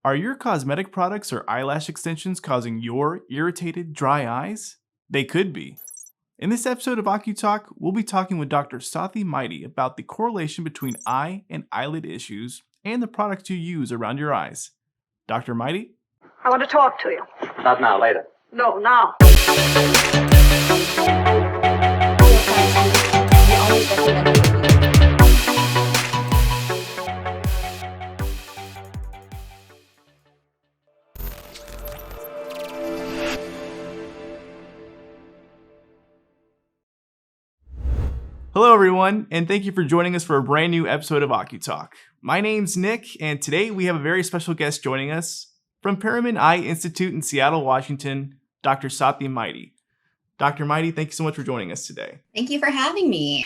Are your cosmetic products or eyelash extensions causing your irritated, dry eyes? They could be. In this episode of OCuTALK, we'll be talking with Dr. Sathi Maiti about the correlation between eye and eyelid issues and the products you use around your eyes. Dr. Maiti? I want to talk to you. Not now, later. No, now. Hello everyone, and thank you for joining us for a brand new episode of OCuTALK. My name's Nick, and today we have a very special guest joining us from Perriman Eye Institute in Seattle, Washington, Dr. Sathi Maiti. Dr. Maiti, thank you so much for joining us today. Thank you for having me.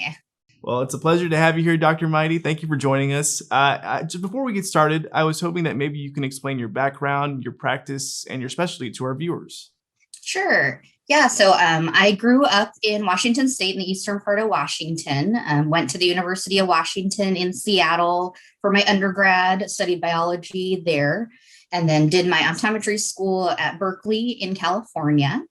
Well, it's a pleasure to have you here, Dr. Maiti. Thank you for joining us. Just before we get started, I was hoping that maybe you can explain your background, your practice, and your specialty to our viewers. Sure. Yeah, so I grew up in Washington State in the eastern part of Washington, went to the University of Washington in Seattle for my undergrad, studied biology there, and then did my optometry school at Berkeley in California.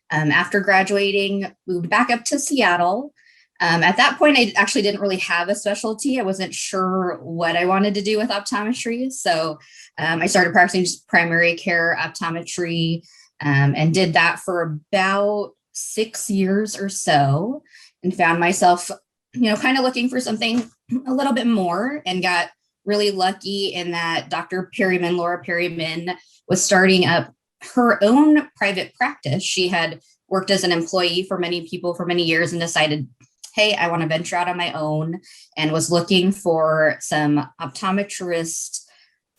After graduating, moved back up to Seattle. At that point, I actually didn't really have a specialty. I wasn't sure what I wanted to do with optometry. So I started practicing just primary care optometry, and did that for about 6 years or so, and found myself, kind of looking for something a little bit more, and got really lucky in that Dr. Perriman, Laura Perriman, was starting up her own private practice. She had worked as an employee for many people for many years and decided, hey, I want to venture out on my own, and was looking for some optometrist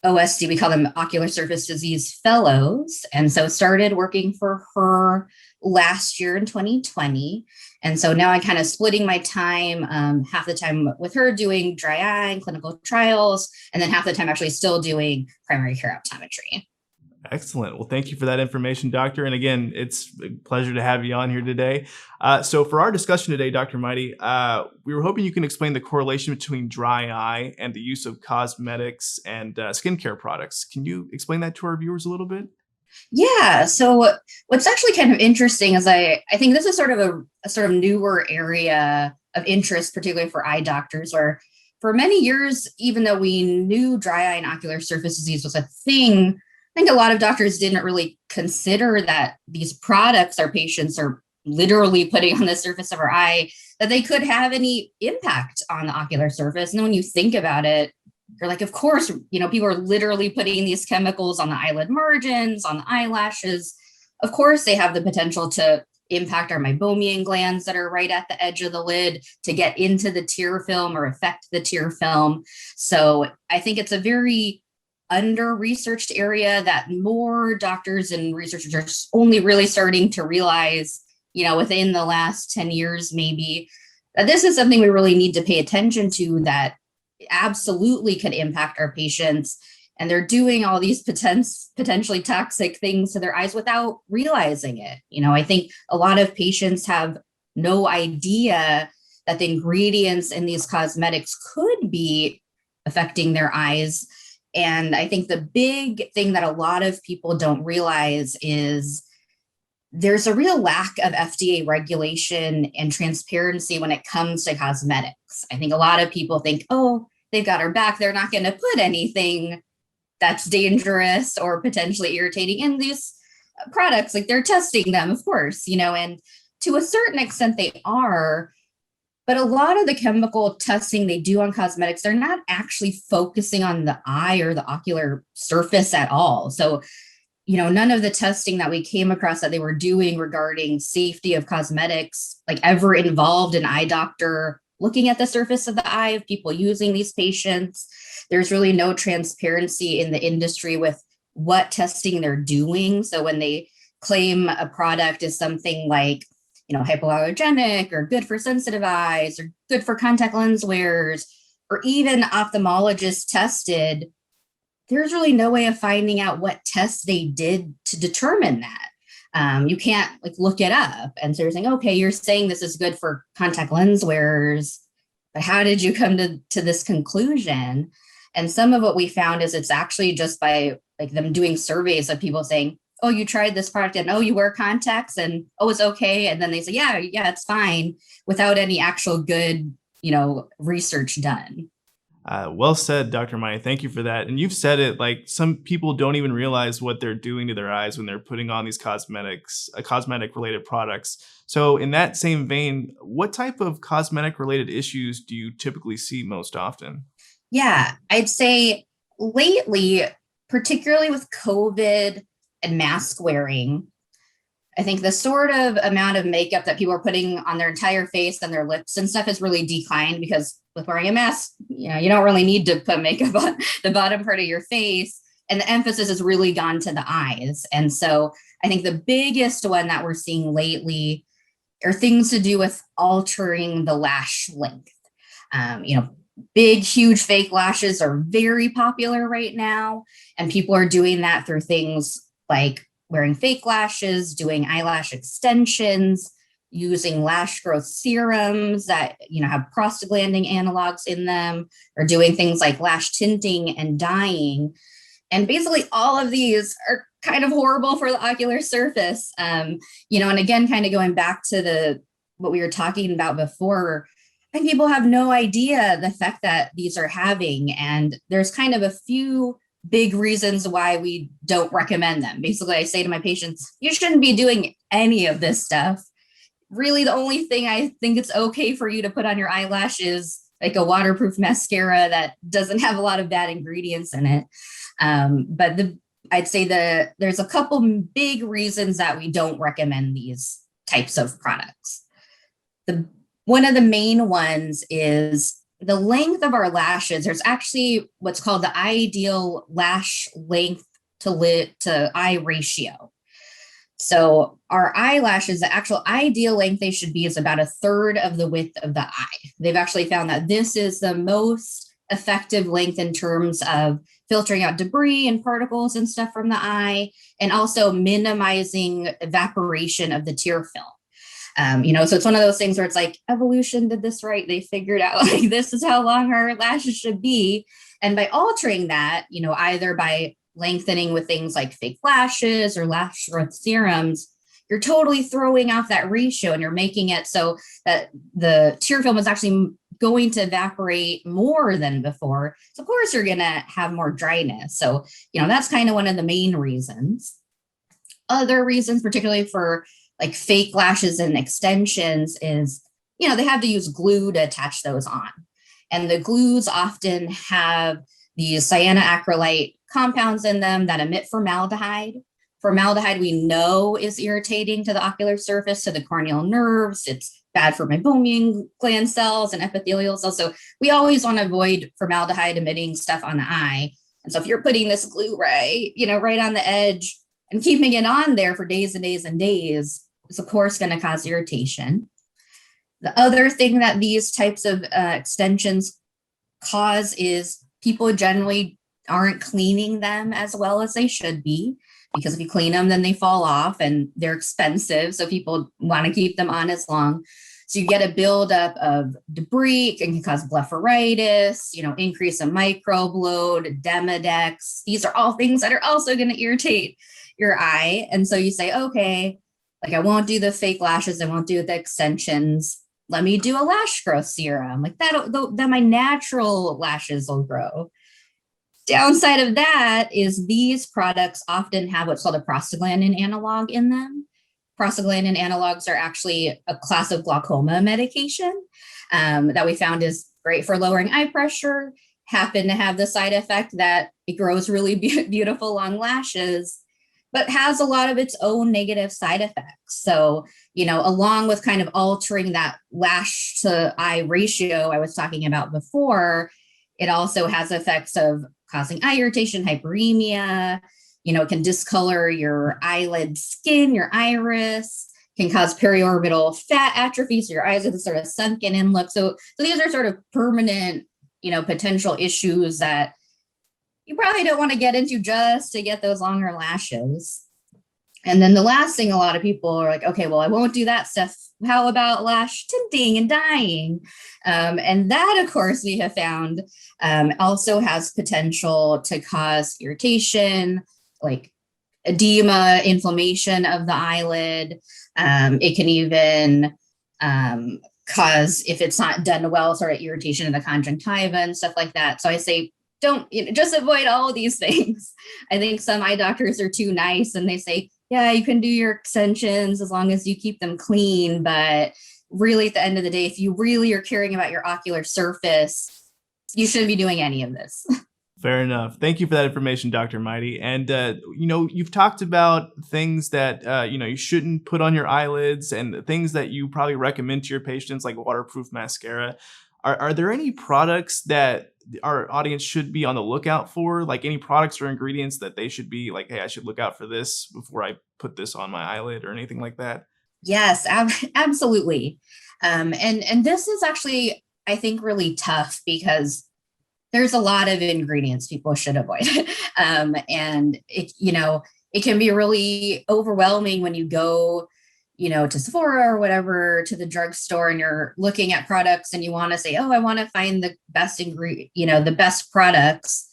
OSD, we call them ocular surface disease fellows. And so started working for her last year in 2020. And so now I'm kind of splitting my time, half the time with her doing dry eye and clinical trials, and then half the time actually still doing primary care optometry. Excellent. Well, thank you for that information, Doctor. And again, it's a pleasure to have you on here today. So for our discussion today, Dr. Maiti, we were hoping you can explain the correlation between dry eye and the use of cosmetics and skincare products. Can you explain that to our viewers a little bit? Yeah. So what's actually kind of interesting is I think this is sort of a sort of newer area of interest, particularly for eye doctors, where for many years, even though we knew dry eye and ocular surface disease was a thing, I think a lot of doctors didn't really consider that these products our patients are literally putting on the surface of our eye, that they could have any impact on the ocular surface. And then when you think about it, you're like, of course, people are literally putting these chemicals on the eyelid margins, on the eyelashes. Of course, they have the potential to impact our meibomian glands that are right at the edge of the lid, to get into the tear film or affect the tear film. So I think it's a very under-researched area that more doctors and researchers are only really starting to realize, within the last 10 years, maybe, that this is something we really need to pay attention to, that absolutely could impact our patients. And they're doing all these potentially toxic things to their eyes without realizing it. I think a lot of patients have no idea that the ingredients in these cosmetics could be affecting their eyes. And I think the big thing that a lot of people don't realize is there's a real lack of FDA regulation and transparency when it comes to cosmetics. I think a lot of people think, oh, they've got our back. They're not going to put anything that's dangerous or potentially irritating in these products. Like, they're testing them, of course, and to a certain extent they are. But a lot of the chemical testing they do on cosmetics, they're not actually focusing on the eye or the ocular surface at all. So, none of the testing that we came across that they were doing regarding safety of cosmetics, ever involved an eye doctor looking at the surface of the eye of people using these patients. There's really no transparency in the industry with what testing they're doing. So when they claim a product is something like, hypoallergenic or good for sensitive eyes or good for contact lens wearers, or even ophthalmologist tested, there's really no way of finding out what tests they did to determine that. You can't look it up. And so you're saying, okay, you're saying this is good for contact lens wearers, but how did you come to this conclusion? And some of what we found is it's actually just by like them doing surveys of people saying, oh, you tried this product and oh, you wear contacts and oh, it's okay. And then they say, yeah, it's fine, without any actual good, research done. Well said, Dr. Mai. Thank you for that. And you've said it, like some people don't even realize what they're doing to their eyes when they're putting on these cosmetic related products. So in that same vein, what type of cosmetic related issues do you typically see most often? Yeah, I'd say lately, particularly with COVID and mask wearing, I think the sort of amount of makeup that people are putting on their entire face and their lips and stuff has really declined, because with wearing a mask, you don't really need to put makeup on the bottom part of your face. And the emphasis has really gone to the eyes. And so I think the biggest one that we're seeing lately are things to do with altering the lash length. Big, huge fake lashes are very popular right now. And people are doing that through things like wearing fake lashes, doing eyelash extensions, using lash growth serums that have prostaglandin analogs in them, or doing things like lash tinting and dyeing. And basically all of these are kind of horrible for the ocular surface. And again, kind of going back to what we were talking about before, I think people have no idea the effect that these are having. And there's kind of a few big reasons why we don't recommend them. Basically, I say to my patients, you shouldn't be doing any of this stuff. Really, the only thing I think it's okay for you to put on your eyelash is like a waterproof mascara that doesn't have a lot of bad ingredients in it. But I'd say there's a couple big reasons that we don't recommend these types of products. One of the main ones is the length of our lashes. There's actually what's called the ideal lash length to eye ratio. So our eyelashes, the actual ideal length they should be is about a third of the width of the eye. They've actually found that this is the most effective length in terms of filtering out debris and particles and stuff from the eye, and also minimizing evaporation of the tear film. So it's one of those things where it's like evolution did this right. They figured out like this is how long our lashes should be. And by altering that, either by lengthening with things like fake lashes or lash growth serums, you're totally throwing off that ratio, and you're making it so that the tear film is actually going to evaporate more than before. So of course you're going to have more dryness. So, that's kind of one of the main reasons. Other reasons, particularly for like fake lashes and extensions, is, they have to use glue to attach those on. And the glues often have these cyanoacrylate compounds in them that emit formaldehyde. Formaldehyde, we know, is irritating to the ocular surface, to the corneal nerves. It's bad for meibomian gland cells and epithelial cells. So we always want to avoid formaldehyde emitting stuff on the eye. And so if you're putting this glue right on the edge and keeping it on there for days and days and days, is of course going to cause irritation. The other thing that these types of extensions cause is people generally aren't cleaning them as well as they should be, because if you clean them, then they fall off and they're expensive. So people want to keep them on as long. So you get a buildup of debris. It can cause blepharitis, increase in microbe load, Demodex. These are all things that are also going to irritate your eye. And so you say, okay, like I won't do the fake lashes. I won't do the extensions. Let me do a lash growth serum. Like that my natural lashes will grow. Downside of that is these products often have what's called a prostaglandin analog in them. Prostaglandin analogs are actually a class of glaucoma medication that we found is great for lowering eye pressure, happen to have the side effect that it grows really beautiful long lashes, but has a lot of its own negative side effects. So, along with kind of altering that lash to eye ratio I was talking about before, it also has effects of causing eye irritation, hyperemia. It can discolor your eyelid skin, your iris, can cause periorbital fat atrophy. So your eyes are sort of sunken in look. So these are sort of permanent, potential issues that you probably don't want to get into just to get those longer lashes. And then the last thing, a lot of people are like, okay, well, I won't do that stuff. How about lash tinting and dyeing? And that, of course, we have found also has potential to cause irritation, like edema, inflammation of the eyelid. It can even cause, if it's not done well, sort of irritation in the conjunctiva and stuff like that. So I say, don't, just avoid all of these things. I think some eye doctors are too nice and they say, yeah, you can do your extensions as long as you keep them clean. But really, at the end of the day, if you really are caring about your ocular surface, you shouldn't be doing any of this. Fair enough. Thank you for that information, Dr. Mighty. And, you've talked about things that, you shouldn't put on your eyelids and things that you probably recommend to your patients, like waterproof mascara. Are there any products that our audience should be on the lookout for? Like any products or ingredients that they should be like, hey, I should look out for this before I put this on my eyelid or anything like that? Yes, absolutely. And this is actually, I think, really tough because there's a lot of ingredients people should avoid. And it can be really overwhelming when you go, to Sephora or whatever, to the drugstore, and you're looking at products and you want to say, oh, I want to find the best the best products.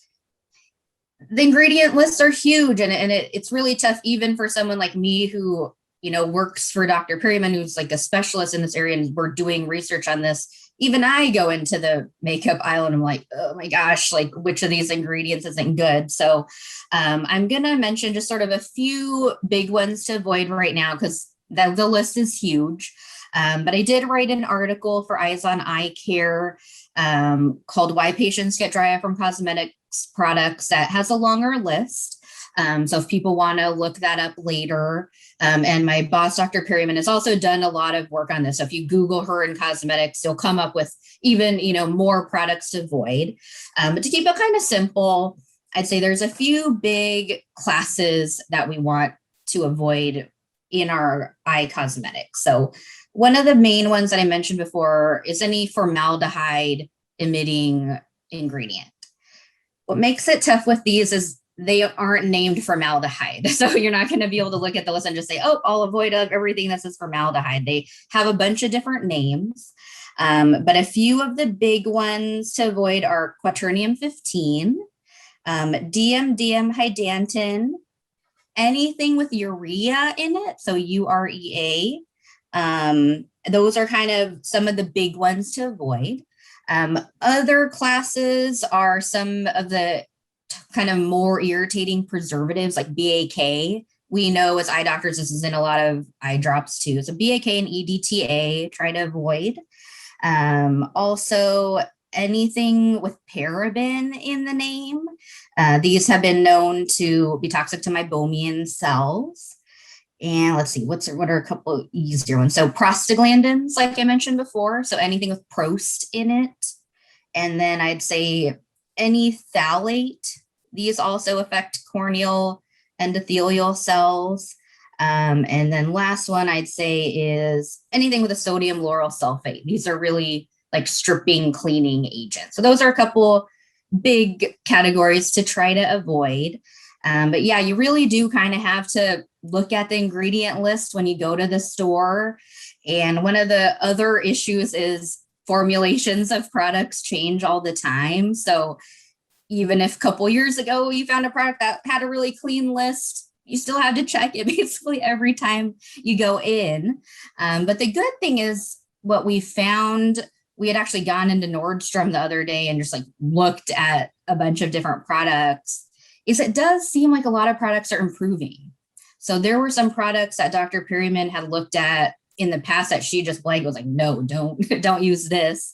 The ingredient lists are huge, and it's really tough, even for someone like me who, works for Dr. Perryman, who's like a specialist in this area, and we're doing research on this. Even I go into the makeup aisle and I'm like, oh my gosh, like which of these ingredients isn't good? So I'm going to mention just sort of a few big ones to avoid right now, because the list is huge. But I did write an article for Eyes on Eye Care called Why Patients Get Dry Eye from Cosmetics Products, that has a longer list. So if people want to look that up later, and my boss, Dr. Perryman, has also done a lot of work on this. So if you Google her in cosmetics, you'll come up with even, more products to avoid. But to keep it kind of simple, I'd say there's a few big classes that we want to avoid in our eye cosmetics. So one of the main ones that I mentioned before is any formaldehyde emitting ingredient. What makes it tough with these is they aren't named formaldehyde. So you're not going to be able to look at the list and just say, oh, I'll avoid everything that says formaldehyde. They have a bunch of different names. But a few of the big ones to avoid are quaternium-15, dimethylamydantin, anything with urea in it, so urea. Those are kind of some of the big ones to avoid. Other classes are some of the kind of more irritating preservatives like BAK. We know as eye doctors, this is in a lot of eye drops too. So BAK and EDTA, try to avoid. Also, anything with paraben in the name. These have been known to be toxic to meibomian cells. And let's see, what are a couple of easier ones? So prostaglandins, like I mentioned before. So anything with prost in it. And then I'd say any phthalate. These also affect corneal endothelial cells. And then last one I'd say is anything with a sodium lauryl sulfate. These are really like stripping cleaning agents. So those are a couple big categories to try to avoid. But yeah, you really do kind of have to look at the ingredient list when you go to the store. And one of the other issues is formulations of products change all the time. So even if a couple years ago you found a product that had a really clean list, you still have to check it basically every time you go in. But the good thing is what we found, we had actually gone into Nordstrom the other day and just like looked at a bunch of different products, is it does seem like a lot of products are improving. So there were some products that Dr. Perryman had looked at in the past that she just was like, no, don't use this.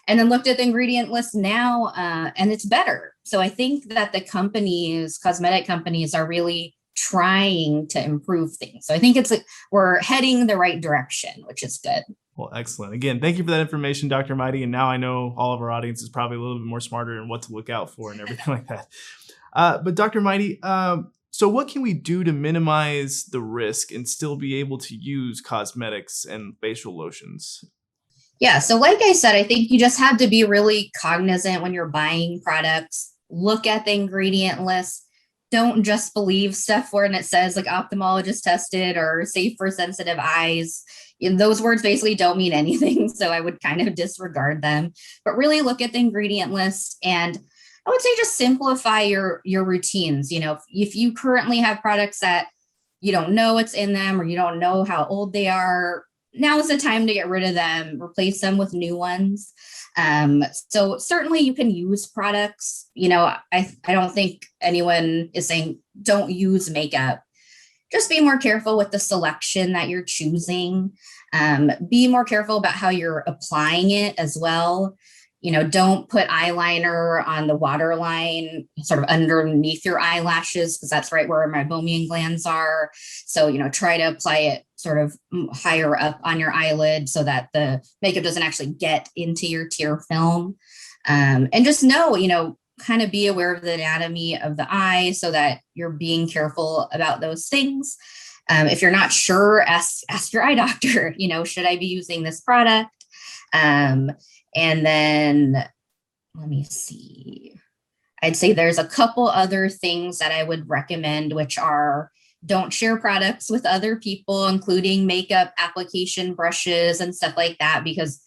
And then looked at the ingredient list now, and it's better. So I think that the cosmetic companies are really trying to improve things. So I think it's like we're heading the right direction, which is good. Well, excellent. Again, thank you for that information, Dr. Mighty. And now I know all of our audience is probably a little bit more smarter in what to look out for and everything like that. But Dr. Mighty, so what can we do to minimize the risk and still be able to use cosmetics and facial lotions? Yeah, so like I said, I think you just have to be really cognizant when you're buying products. Look at the ingredient list. don't just believe stuff when it says like ophthalmologist tested or safe for sensitive eyes. Those words basically don't mean anything. So I would kind of disregard them, but really look at the ingredient list. And I would say just simplify your routines. If you currently have products that you don't know what's in them or you don't know how old they are, now is the time to get rid of them, replace them with new ones. So certainly you can use products. I don't think anyone is saying don't use makeup. Just be more careful with the selection that you're choosing. Be more careful about how you're applying it as well. Don't put eyeliner on the waterline, sort of underneath your eyelashes, because that's right where my meibomian glands are. So, try to apply it sort of higher up on your eyelid so that the makeup doesn't actually get into your tear film. And just know, kind of be aware of the anatomy of the eye so that you're being careful about those things. If you're not sure, ask your eye doctor, should I be using this product? And then let me see. I'd say there's a couple other things that I would recommend, which are don't share products with other people, including makeup application brushes and stuff like that, because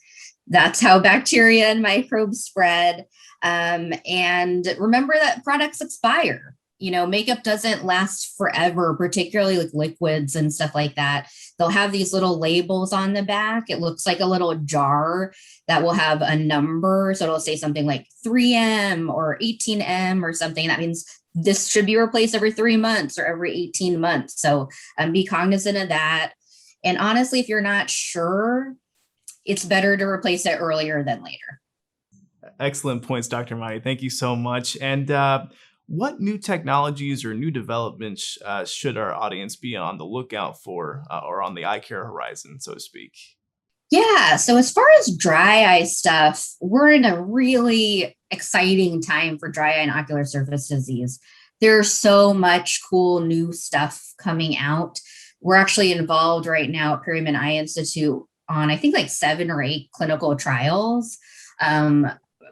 that's how bacteria and microbes spread. And remember that products expire. Makeup doesn't last forever, particularly like liquids and stuff like that. They'll have these little labels on the back. It looks like a little jar that will have a number. So it'll say something like 3M or 18M or something. That means this should be replaced every 3 months or every 18 months. So be cognizant of that. And honestly, if you're not sure, it's better to replace it earlier than later. Excellent points, Dr. Maiti. Thank you so much. And what new technologies or new developments should our audience be on the lookout for or on the eye care horizon, so to speak? Yeah. So as far as dry eye stuff, we're in a really exciting time for dry eye and ocular surface disease. There's so much cool new stuff coming out. We're actually involved right now at Perryman Eye Institute on, I think, like 7 or 8 clinical trials.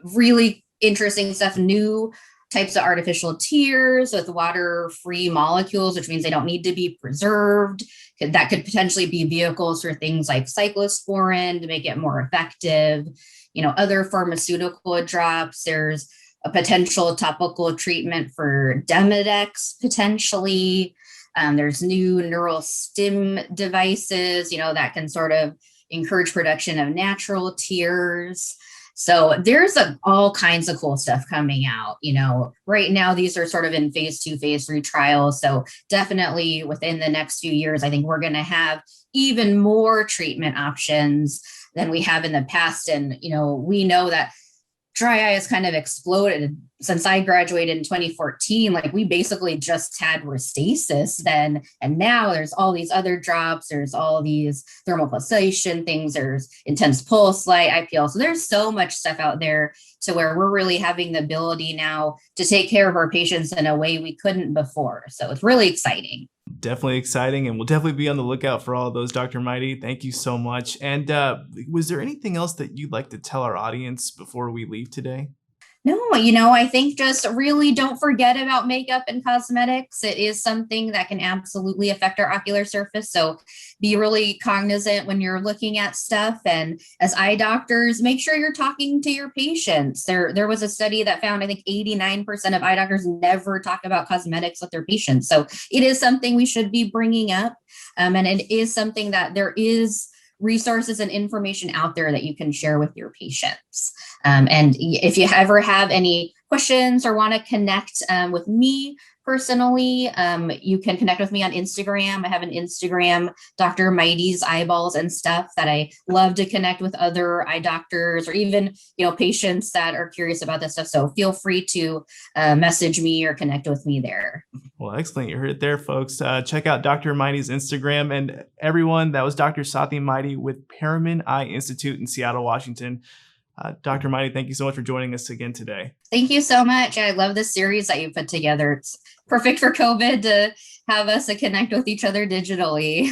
Really interesting stuff, new types of artificial tears with water-free molecules, which means they don't need to be preserved. That could potentially be vehicles for things like cyclosporin to make it more effective. Other pharmaceutical drops. There's a potential topical treatment for Demodex, potentially. There's new neural stim devices, that can sort of encourage production of natural tears. So there's all kinds of cool stuff coming out. Right now, these are sort of in phase 2, phase 3 trials. So definitely within the next few years, I think we're going to have even more treatment options than we have in the past. And, we know that dry eye has kind of exploded since I graduated in 2014. Like we basically just had Restasis then, and now there's all these other drops. There's all these thermal pulsation things. There's intense pulse light, IPL. So there's so much stuff out there to where we're really having the ability now to take care of our patients in a way we couldn't before. So it's really exciting. Definitely exciting, and we'll definitely be on the lookout for all of those, Dr. Maiti. Thank you so much. And was there anything else that you'd like to tell our audience before we leave today? No, I think just really don't forget about makeup and cosmetics. It is something that can absolutely affect our ocular surface. So be really cognizant when you're looking at stuff. And as eye doctors, make sure you're talking to your patients. There was a study that found, I think 89% of eye doctors never talk about cosmetics with their patients. So it is something we should be bringing up. And it is something that there is resources and information out there that you can share with your patients. And if you ever have any questions or want to connect with me personally, you can connect with me on Instagram. I have an Instagram, Dr. Maitis Eyeballs and Stuff, that I love to connect with other eye doctors or even, patients that are curious about this stuff. So feel free to message me or connect with me there. Well, excellent. You heard it there, folks. Check out Dr. Maiti's Instagram. And everyone, that was Dr. Sathi Maiti with Perryman Eye Institute in Seattle, Washington. Dr. Maiti, thank you so much for joining us again today. Thank you so much. I love this series that you put together. It's perfect for COVID to have us connect with each other digitally.